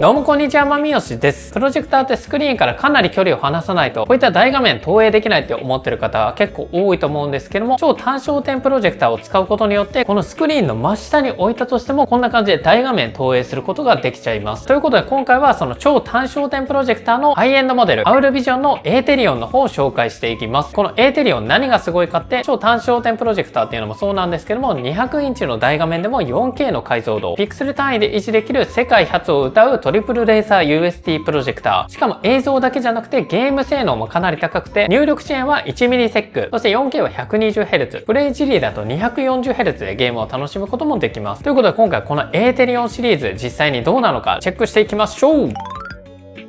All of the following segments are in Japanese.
どうもこんにちは、まみよしです。プロジェクターってスクリーンからかなり距離を離さないと、こういった大画面投影できないって思ってる方は結構多いと思うんですけども、超単焦点プロジェクターを使うことによって、このスクリーンの真下に置いたとしても、こんな感じで大画面投影することができちゃいます。ということで今回はその超単焦点プロジェクターのハイエンドモデル、アウルビジョンのエーテリオンの方を紹介していきます。このエーテリオン何がすごいかって、超単焦点プロジェクターっていうのもそうなんですけども、200インチの大画面でも 4K の解像度、ピクセル単位で維持できる世界初を謳うトリプルレーサーUST プロジェクター。しかも映像だけじゃなくてゲーム性能もかなり高くて、入力遅延は 1ms、そして 4K は 120Hz、プレイ時利だと 240Hz でゲームを楽しむこともできます。ということで今回このエーテリオンシリーズ実際にどうなのかチェックしていきましょう。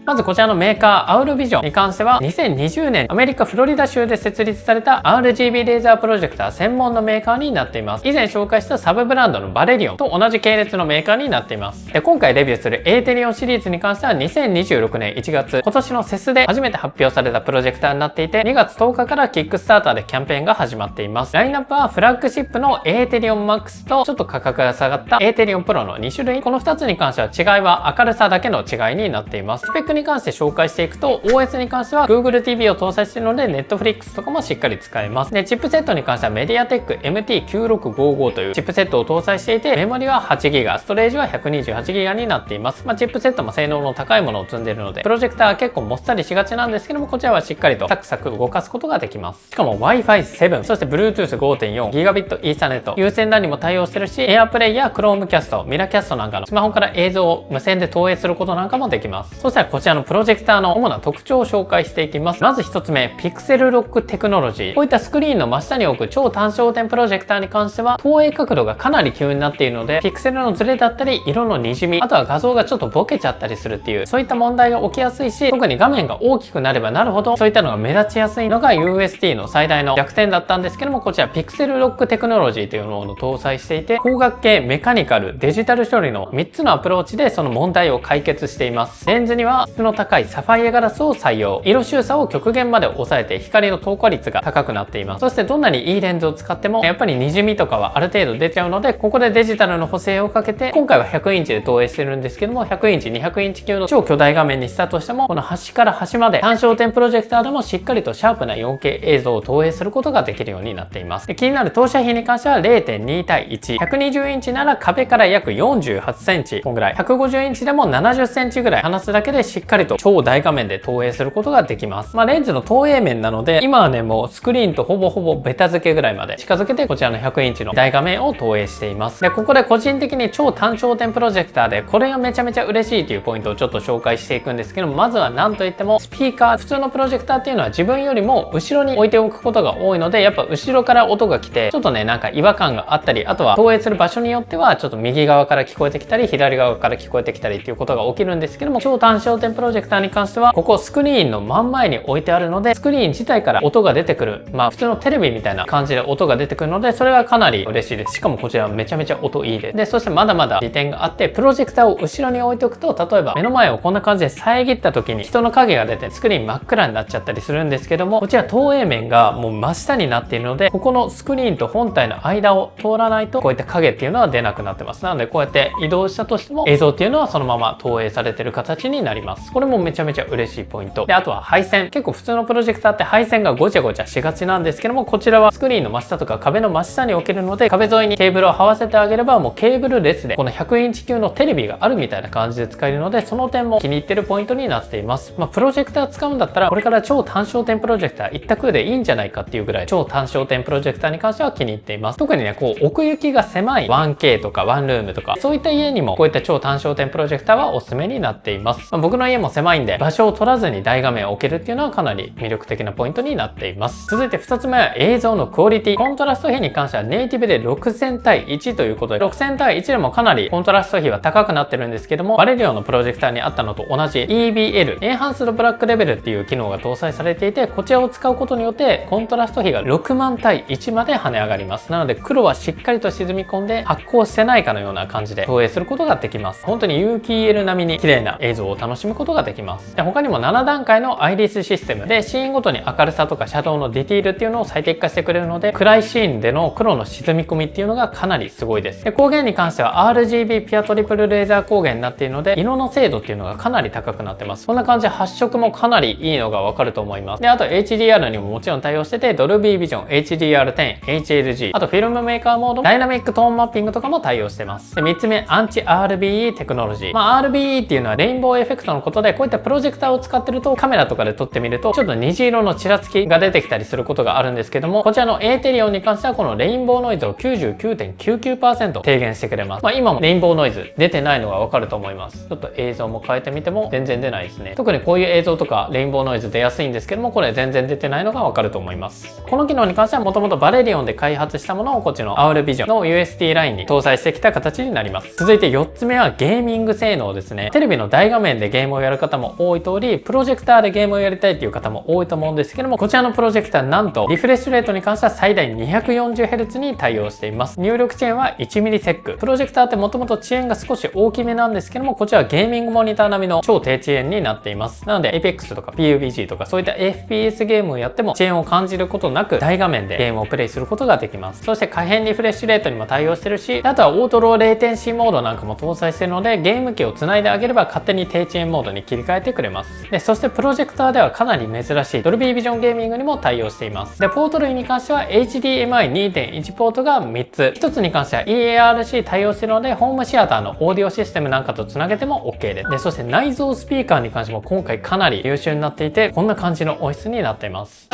まずこちらのメーカーアウルビジョンに関しては2020年アメリカフロリダ州で設立された RGB レーザープロジェクター専門のメーカーになっています。以前紹介したサブブランドのバレリオンと同じ系列のメーカーになっています。で、今回レビューするエーテリオンシリーズに関しては2026年1月、今年のセスで初めて発表されたプロジェクターになっていて、2月10日からキックスターターでキャンペーンが始まっています。ラインナップはフラッグシップのエーテリオン MAX とちょっと価格が下がったエーテリオンプロの2種類。この2つに関しては違いは明るさだけの違いになっています。スペックに関して紹介していくと OS に関しては Google TV を搭載しているので Netflix とかもしっかり使えます。で、チップセットに関しては MediaTek MT9655 というチップセットを搭載していて、メモリは 8GB、ストレージは 128GB になっています。チップセットも性能の高いものを積んでいるので、プロジェクターは結構もっさりしがちなんですけども、こちらはしっかりとサクサク動かすことができます。しかも Wi-Fi 7、そして Bluetooth 5.4、Gigabit Ethernet、有線 LAN にも対応してるし、AirPlay や Chromecast、Miracast なんかのスマホから映像を無線で投影することなんかもできます。そしたらこちらのプロジェクターの主な特徴を紹介していきます。まず1つ目、ピクセルロックテクノロジー。こういったスクリーンの真下に置く超単焦点プロジェクターに関しては投影角度がかなり急になっているので、ピクセルのズレだったり色の滲み、あとは画像がちょっとボケちゃったりするっていう、そういった問題が起きやすいし、特に画面が大きくなればなるほどそういったのが目立ちやすいのが UST の最大の弱点だったんですけども、こちらピクセルロックテクノロジーというのを搭載していて、光学系、メカニカル、デジタル処理の3つのアプローチでその問題を解決しています。レンズには質の高いサファイアガラスを採用、色周差を極限まで抑えて光の透過率が高くなっています。そしてどんなにいいレンズを使ってもやっぱり滲みとかはある程度出ちゃうので、ここでデジタルの補正をかけて、今回は100インチで投影してるんですけども、100インチ、200インチ級の超巨大画面にしたとしても、この端から端まで単焦点プロジェクターでもしっかりとシャープな 4K 映像を投影することができるようになっています。で、気になる投射比に関しては 0.2 対1、120インチなら壁から約48センチ、こんぐらい、150インチでも70センチぐらい離すだけでしっかりと超大画面で投影することができます。レンズの投影面なので、今はね、もうスクリーンとほぼほぼベタ付けぐらいまで近づけて、こちらの100インチの大画面を投影しています。で、ここで個人的に超単焦点プロジェクターでこれがめちゃめちゃ嬉しいというポイントをちょっと紹介していくんですけども、まずは何といってもスピーカー。普通のプロジェクターっていうのは自分よりも後ろに置いておくことが多いので、やっぱ後ろから音が来てちょっとね、なんか違和感があったり、あとは投影する場所によってはちょっと右側から聞こえてきたり左側から聞こえてきたりっていうことが起きるんですけども、超単焦点プロジェクターに関してはここスクリーンの真ん前に置いてあるので、スクリーン自体から音が出てくる、普通のテレビみたいな感じで音が出てくるので、それがかなり嬉しいです。しかもこちらめちゃめちゃ音いいです。で、そしてまだまだ利点があって、プロジェクターを後ろに置いておくと、例えば目の前をこんな感じで遮った時に人の影が出てスクリーン真っ暗になっちゃったりするんですけども、こちら投影面がもう真下になっているので、ここのスクリーンと本体の間を通らないとこういった影っていうのは出なくなってます。なのでこうやって移動したとしても映像っていうのはそのまま投影されてる形になります。これもめちゃめちゃ嬉しいポイントで、あとは配線。結構普通のプロジェクターって配線がごちゃごちゃしがちなんですけども、こちらはスクリーンの真下とか壁の真下に置けるので、壁沿いにケーブルを這わせてあげればもうケーブルレスでこの100インチ級のテレビがあるみたいな感じで使えるので、その点も気に入ってるポイントになっています。プロジェクター使うんだったらこれから超単焦点プロジェクター一択でいいんじゃないかっていうぐらい超単焦点プロジェクターに関しては気に入っています。特にね、こう奥行きが狭い 1K とかワンルームとかそういった家にもこういった超単焦点プロジェクターはおすすめになっています。僕の家も狭いんで場所を取らずに大画面を置けるっていうのはかなり魅力的なポイントになっています。続いて2つ目は映像のクオリティ。コントラスト比に関してはネイティブで6000対1ということで、6000対1でもかなりコントラスト比は高くなってるんですけども、バレリオンのプロジェクターにあったのと同じ EBL エンハンスドブラックレベルっていう機能が搭載されていて、こちらを使うことによってコントラスト比が6万対1まで跳ね上がります。なので黒はしっかりと沈み込んで発光してないかのような感じで投影することができます。本当に有機 EL 並みに綺麗な映像を楽しむむことができます。で、他にも7段階のアイリスシステムでシーンごとに明るさとかシャドウのディティールっていうのを最適化してくれるので、暗いシーンでの黒の沈み込みっていうのがかなりすごいです。で、光源に関しては RGB ピュアトリプルレーザー光源になっているので、色の精度っていうのがかなり高くなってます。こんな感じで発色もかなりいいのがわかると思います。で、あと HDR にももちろん対応してて、Dolby Vision、HDR10、HLG、あとフィルムメーカーモード、ダイナミックトーンマッピングとかも対応してます。で、3つ目、アンチ RBE テクノロジー。RBE っていうのはレインボーエフェクトのことで、こういったプロジェクターを使ってるとカメラとかで撮ってみるとちょっと虹色のちらつきが出てきたりすることがあるんですけども、こちらのエーテリオンに関してはこのレインボーノイズを 99.99% 低減してくれます。今もレインボーノイズ出てないのがわかると思います。ちょっと映像も変えてみても全然出ないですね。特にこういう映像とかレインボーノイズ出やすいんですけども、これ全然出てないのがわかると思います。この機能に関してはもともとバレリオンで開発したものをこっちの AUR Vision の UST ラインに搭載してきた形になります。続いて4つ目はゲーミング性能ですね。テレビの大画面でゲームをやる方も多い通り、プロジェクターでゲームをやりたいっていう方も多いと思うんですけども、こちらのプロジェクターなんとリフレッシュレートに関しては最大 240Hz に対応しています。入力遅延は 1ms。プロジェクターってもともと遅延が少し大きめなんですけども、こちらはゲーミングモニター並みの超低遅延になっています。なので Apex とか PUBG とかそういった FPS ゲームをやっても遅延を感じることなく大画面でゲームをプレイすることができます。そして可変リフレッシュレートにも対応してるし、あとはオートローレイテンシーモードなんかも搭載しているので、ゲーム機をつないであげれば勝手に低遅延モードに切り替えてくれます。で、そしてプロジェクターではかなり珍しい Dolby Vision ゲーミングにも対応しています。で、ポート類に関しては HDMI2.1 ポートが3つ。1つに関しては EARC 対応しているので、ホームシアターのオーディオシステムなんかとつなげても OK です。で、そして内蔵スピーカーに関しても今回かなり優秀になっていて、こんな感じの音質になっています。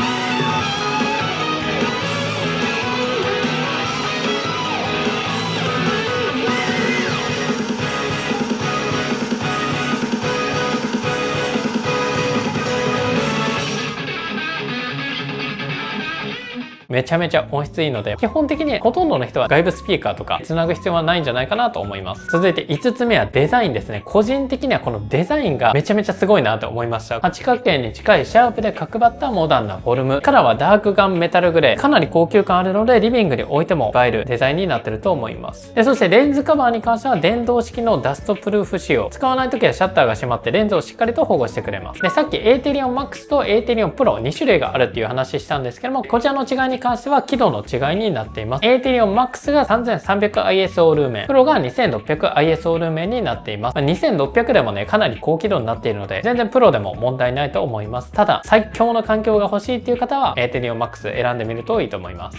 めちゃめちゃ音質いいので、基本的にほとんどの人は外部スピーカーとかつなぐ必要はないんじゃないかなと思います。続いて5つ目はデザインですね。個人的にはこのデザインがめちゃめちゃすごいなと思いました。八角形に近いシャープで角張ったモダンなフォルム。カラーはダークガンメタルグレー。かなり高級感あるので、リビングに置いても映えるデザインになってると思います。で、そしてレンズカバーに関しては電動式のダストプルーフ仕様。使わない時はシャッターが閉まってレンズをしっかりと保護してくれます。で、さっきエーテリオン MAX とエーテリオン Pro 2種類があるっていう話したんですけども、こちらの違いに関しては輝度の違いになっています。エーテリオン MAX が 3300ISO ルーメン、プロが 2600ISO ルーメンになっています。2600でもね、かなり高輝度になっているので、全然プロでも問題ないと思います。ただ、最強の環境が欲しいっていう方は、エーテリオン MAX 選んでみるといいと思います。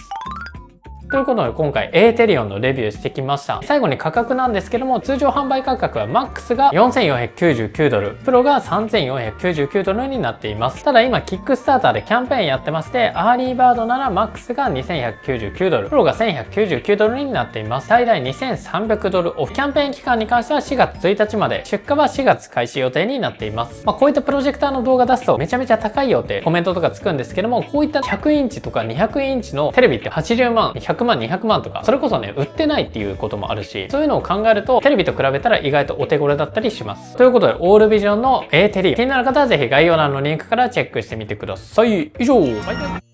ということで今回エーテリオンのレビューしてきました。最後に価格なんですけども、通常販売価格は MAX が4499ドル、プロが3499ドルになっています。ただ今キックスターターでキャンペーンやってまして、アーリーバードなら MAX が2199ドル、プロが1199ドルになっています。最大2300ドルオフ。キャンペーン期間に関しては4月1日まで、出荷は4月開始予定になっています。こういったプロジェクターの動画出すとめちゃめちゃ高いよってコメントとかつくんですけども、こういった100インチとか200インチのテレビって80万、100万、200万とか、それこそね、売ってないっていうこともあるし、そういうのを考えると、テレビと比べたら意外とお手頃だったりします。ということで、オールビジョンのエーテリオン。気になる方はぜひ概要欄のリンクからチェックしてみてください。以上、バイバイ。